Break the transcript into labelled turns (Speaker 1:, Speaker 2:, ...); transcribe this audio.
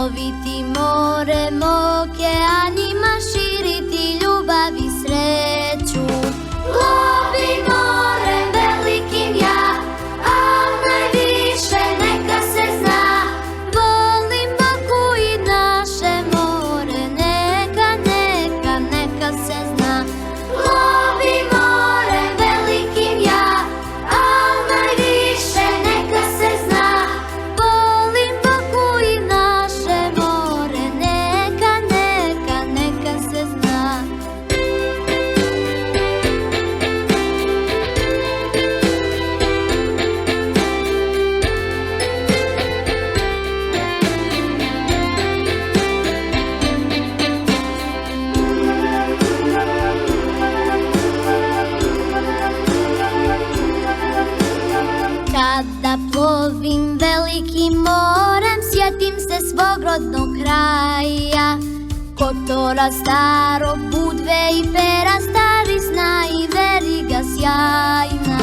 Speaker 1: ploviti morem, okeanima, širiti ljubav i sreću. Plovim morem velikim ja, a najviše neka se zna. Volim Baku i naše more, neka se zna. Plovim morem velikim ja, a najviše neka se zna. Volim Baku i naše more, neka se zna. Kada plovim velikim morem, sjetim se svog rodnog kraja, Kotora starog, Budve i Pera, Stari Zna i Veriga sjajna.